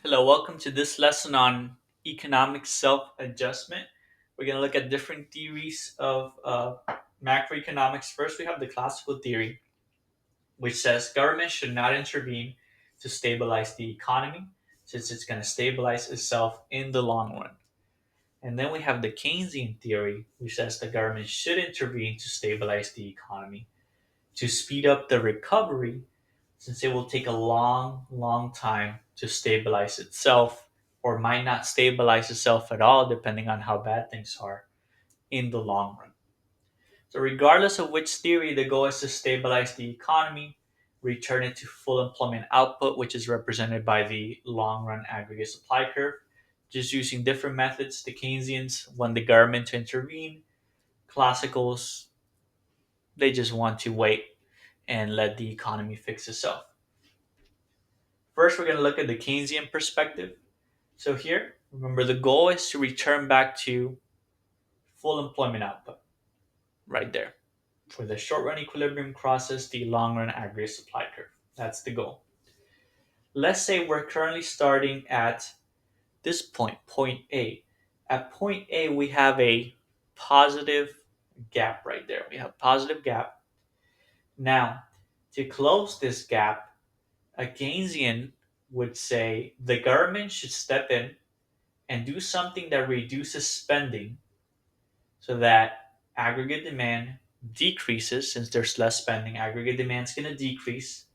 Hello, welcome to this lesson on economic self adjustment. We're going to look at different theories of macroeconomics. First, we have the classical theory, which says government should not intervene to stabilize the economy, since it's going to stabilize itself in the long run. And then we have the Keynesian theory, which says the government should intervene to stabilize the economy to speed up the recovery, since it will take a long, long time to stabilize itself, or might not stabilize itself at all, depending on how bad things are in the long run. So, regardless of which theory, the goal is to stabilize the economy, return it to full employment output, which is represented by the long run aggregate supply curve. Just using different methods, the Keynesians want the government to intervene, classicals, they just want to wait and let the economy fix itself. First, we're going to look at the Keynesian perspective. So here, remember the goal is to return back to full employment output, right there. For the short run equilibrium crosses the long run aggregate supply curve. That's the goal. Let's say we're currently starting at this point, point A. At point A, we have a positive gap right there. We have positive gap. Now, to close this gap, a Keynesian would say the government should step in and do something that reduces spending so that aggregate demand decreases. Since there's less spending, aggregate demand is going to decrease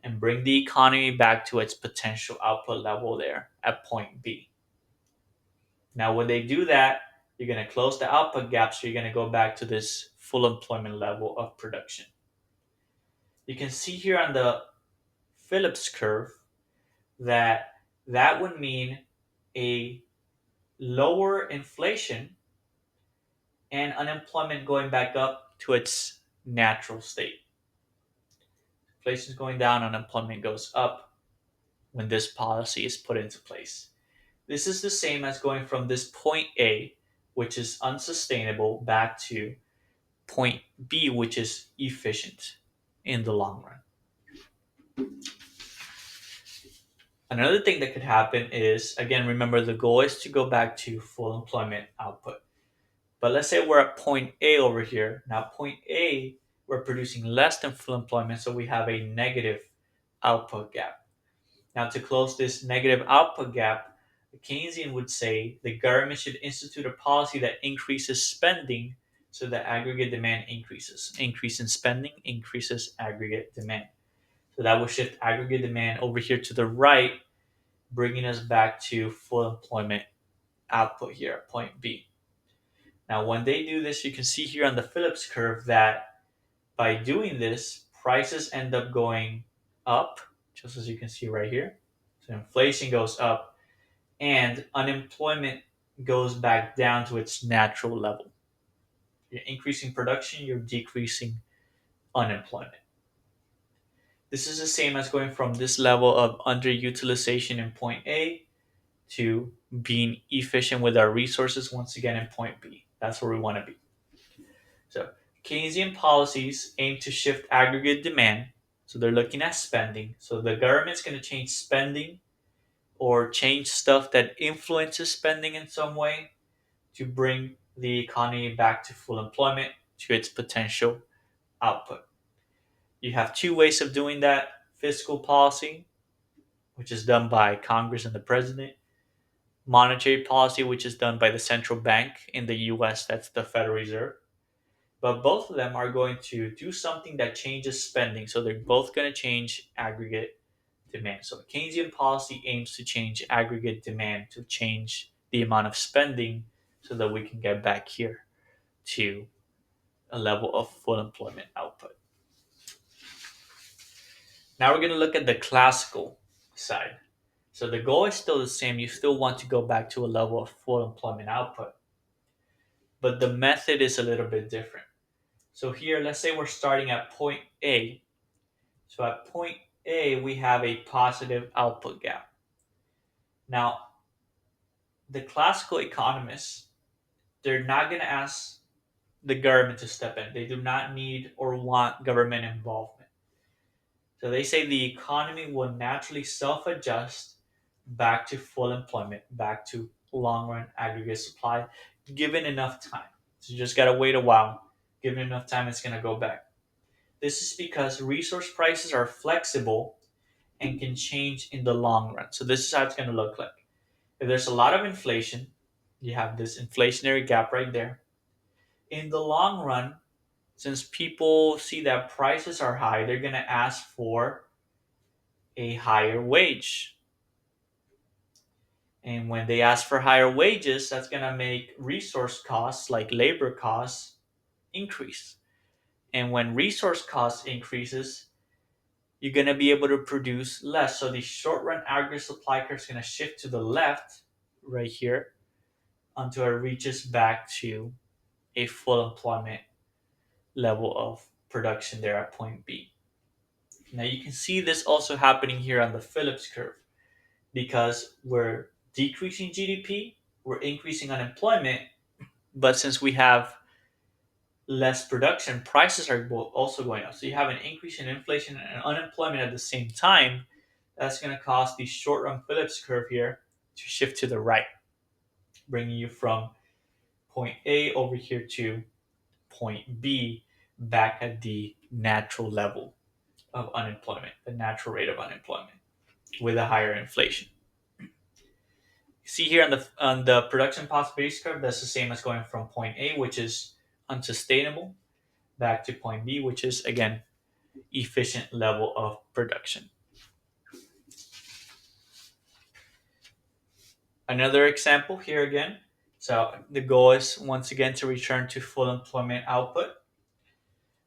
and bring the economy back to its potential output level there at point B. Now, when they do that, you're going to close the output gap, so you're going to go back to this full employment level of production. You can see here on the Phillips curve that that would mean a lower inflation and unemployment going back up to its natural state. Inflation is going down, unemployment goes up when this policy is put into place. This is the same as going from this point A, which is unsustainable, back to point B, which is efficient in the long run. Another thing that could happen is, again, remember the goal is to go back to full employment output. But let's say we're at point A over here. Now, point A, we're producing less than full employment, so we have a negative output gap. Now, to close this negative output gap, the Keynesian would say the government should institute a policy that increases spending so that aggregate demand increases. Increase in spending increases aggregate demand. So that will shift aggregate demand over here to the right, bringing us back to full employment output here at point B. Now, when they do this, you can see here on the Phillips curve that by doing this, prices end up going up, just as you can see right here. So inflation goes up and unemployment goes back down to its natural level. You're increasing production, you're decreasing unemployment. This is the same as going from this level of underutilization in point A to being efficient with our resources once again in point B. That's where we want to be. So Keynesian policies aim to shift aggregate demand. So they're looking at spending. So the government's going to change spending or change stuff that influences spending in some way to bring the economy back to full employment, to its potential output. You have two ways of doing that: fiscal policy, which is done by Congress and the president; monetary policy, which is done by the central bank in the US, that's the Federal Reserve. But both of them are going to do something that changes spending. So they're both going to change aggregate demand. So Keynesian policy aims to change aggregate demand, to change the amount of spending so that we can get back here to a level of full employment output. Now we're going to look at the classical side. So the goal is still the same. You still want to go back to a level of full employment output, but the method is a little bit different. So here, let's say we're starting at point A. So at point A, we have a positive output gap. Now, the classical economists, they're not going to ask the government to step in. They do not need or want government involvement. So they say the economy will naturally self adjust back to full employment, back to long run aggregate supply, given enough time. So you just gotta wait a while. Given enough time, it's gonna go back. This is because resource prices are flexible and can change in the long run. So this is how it's gonna look like. If there's a lot of inflation, you have this inflationary gap right there. In the long run, since people see that prices are high, they're gonna ask for a higher wage. And when they ask for higher wages, that's going to make resource costs like labor costs increase. And when resource costs increases, you're going to be able to produce less. So the short run aggregate supply curve is going to shift to the left right here until it reaches back to a full employment level of production there at point B. Now you can see this also happening here on the Phillips curve because we're decreasing GDP, we're increasing unemployment, but since we have less production, prices are also going up. So you have an increase in inflation and unemployment at the same time. That's going to cause the short run Phillips curve here to shift to the right, bringing you from point A over here to point B back at the natural level of unemployment, the natural rate of unemployment with a higher inflation. See here on the production possibilities curve, that's the same as going from point A, which is unsustainable, back to point B, which is again efficient level of production. Another example here again. So the goal is once again to return to full employment output.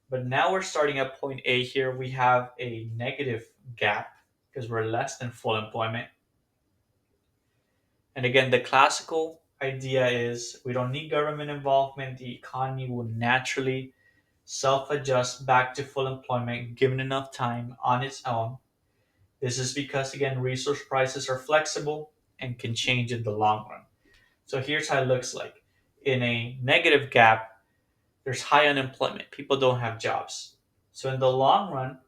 But now we're starting at point A here. We have a negative gap because we're less than full employment. And again, the classical idea is we don't need government involvement. The economy will naturally self adjust back to full employment given enough time on its own. This is because, again, resource prices are flexible and can change in the long run. So here's how it looks like. In a negative gap, there's high unemployment. People don't have jobs. So in the long run,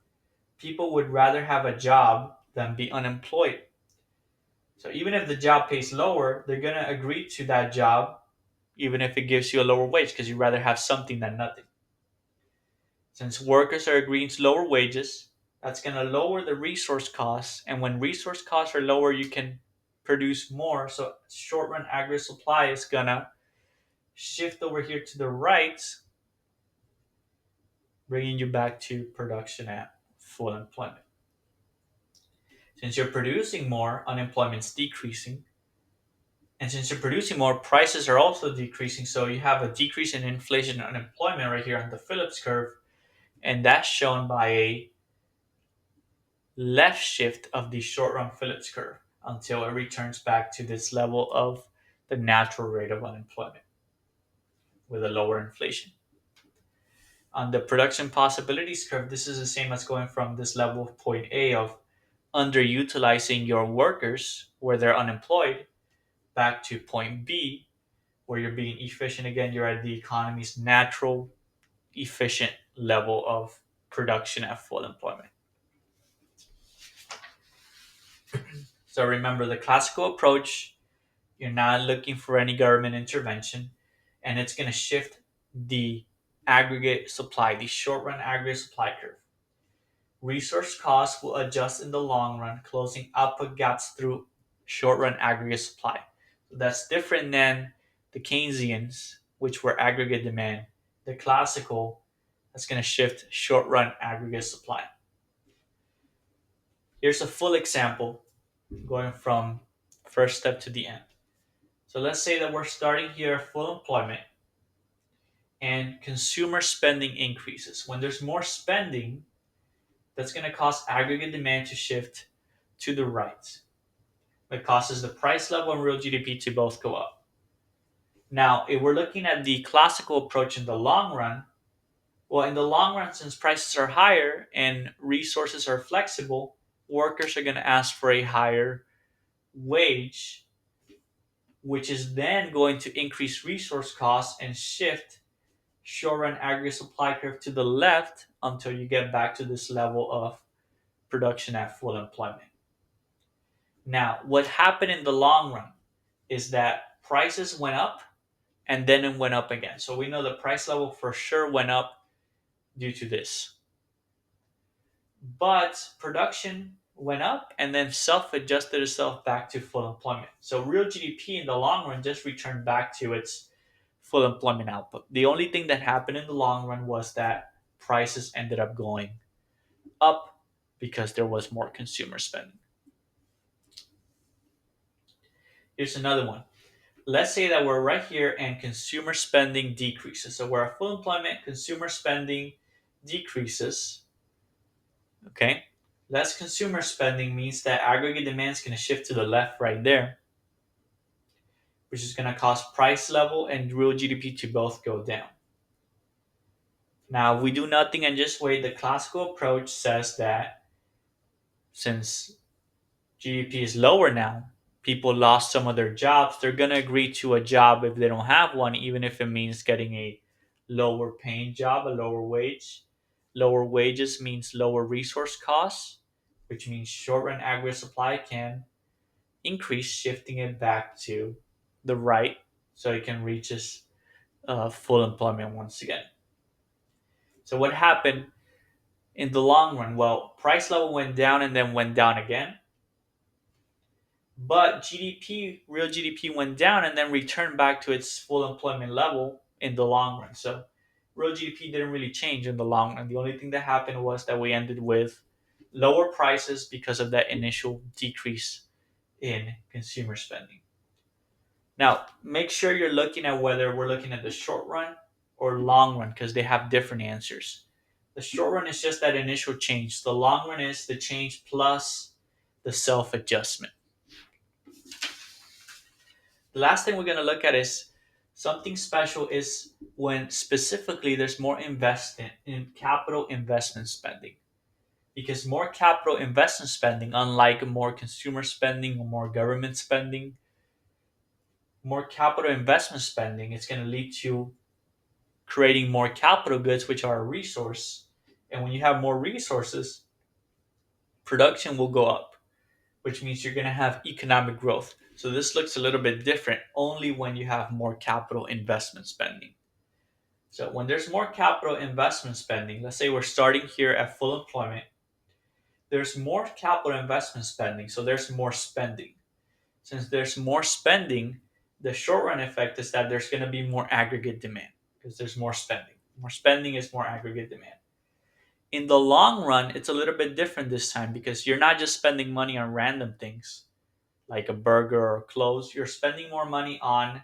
people would rather have a job than be unemployed. So even if the job pays lower, they're going to agree to that job, even if it gives you a lower wage, because you'd rather have something than nothing. Since workers are agreeing to lower wages, that's going to lower the resource costs. And when resource costs are lower, you can produce more. So short run aggregate supply is going to shift over here to the right, bringing you back to production at full employment. Since you're producing more, unemployment's decreasing. And since you're producing more, prices are also decreasing. So you have a decrease in inflation and unemployment right here on the Phillips curve. And that's shown by a left shift of the short run Phillips curve until it returns back to this level of the natural rate of unemployment with a lower inflation. On the production possibilities curve, this is the same as going from this level of point A of underutilizing your workers where they're unemployed back to point B where you're being efficient again. You're at the economy's natural, efficient level of production at full employment. So remember the classical approach, you're not looking for any government intervention, and it's going to shift the aggregate supply, the short run aggregate supply curve. Resource costs will adjust in the long run, closing output gaps through short run aggregate supply. So that's different than the Keynesians, which were aggregate demand. The classical, that's going to shift short run aggregate supply. Here's a full example going from first step to the end. So let's say that we're starting here at full employment and consumer spending increases. When there's more spending, that's going to cause aggregate demand to shift to the right. That causes the price level and real GDP to both go up. Now, if we're looking at the classical approach in the long run, well, in the long run, since prices are higher and resources are flexible, workers are going to ask for a higher wage, which is then going to increase resource costs and shift short run aggregate supply curve to the left until you get back to this level of production at full employment. Now, what happened in the long run is that prices went up and then it went up again. So we know the price level for sure went up due to this. But production went up and then self adjusted itself back to full employment. So real GDP in the long run just returned back to its full employment output. The only thing that happened in the long run was that prices ended up going up because there was more consumer spending. Here's another one. Let's say that we're right here and consumer spending decreases. So we're at full employment, consumer spending decreases. Okay. Less consumer spending means that aggregate demand is going to shift to the left right there, which is going to cause price level and real GDP to both go down. Now, we do nothing and just wait. The classical approach says that since GDP is lower now, people lost some of their jobs, they're going to agree to a job if they don't have one, even if it means getting a lower paying job, a lower wage. Lower wages means lower resource costs, which means short run aggregate supply can increase, shifting it back to the right so it can reach its full employment once again. So, what happened in the long run? Well, price level went down and then went down again. But GDP, real GDP went down and then returned back to its full employment level in the long run. So real GDP didn't really change in the long run. The only thing that happened was that we ended with lower prices because of that initial decrease in consumer spending. Now, make sure you're looking at whether we're looking at the short run or long run because they have different answers. The short run is just that initial change. The long run is the change plus the self adjustment. The last thing we're going to look at is something special is when specifically there's more investment in capital investment spending. Because more capital investment spending, unlike more consumer spending or more government spending, more capital investment spending is going to lead to creating more capital goods, which are a resource. And when you have more resources, production will go up, which means you're going to have economic growth. So this looks a little bit different only when you have more capital investment spending. So when there's more capital investment spending, let's say we're starting here at full employment, there's more capital investment spending, so there's more spending. Since there's more spending, the short run effect is that there's going to be more aggregate demand because there's more spending. More spending is more aggregate demand. In the long run, it's a little bit different this time because you're not just spending money on random things like a burger or clothes, you're spending more money on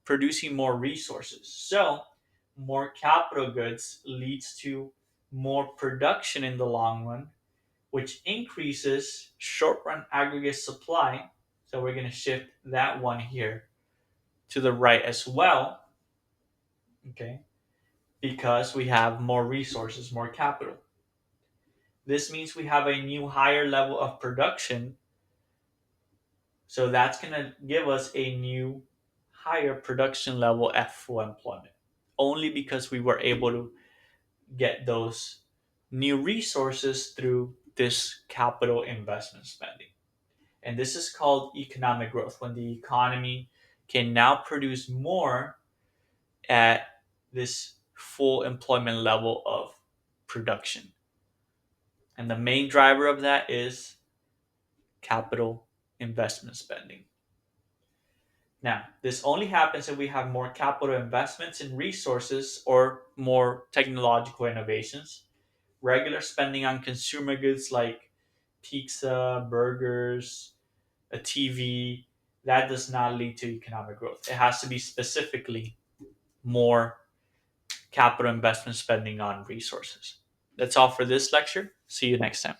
producing more resources. So, more capital goods leads to more production in the long run, which increases short run aggregate supply. So, we're going to shift that one here to the right as well, okay, because we have more resources, more capital. This means we have a new higher level of production. So that's going to give us a new higher production level at full employment. Only because we were able to get those new resources through this capital investment spending. And this is called economic growth when the economy can now produce more at this full employment level of production. And the main driver of that is capital investment spending. Now, this only happens if we have more capital investments in resources or more technological innovations. Regular spending on consumer goods like pizza, burgers, a TV, that does not lead to economic growth. It has to be specifically more capital investment spending on resources. That's all for this lecture. See you next time.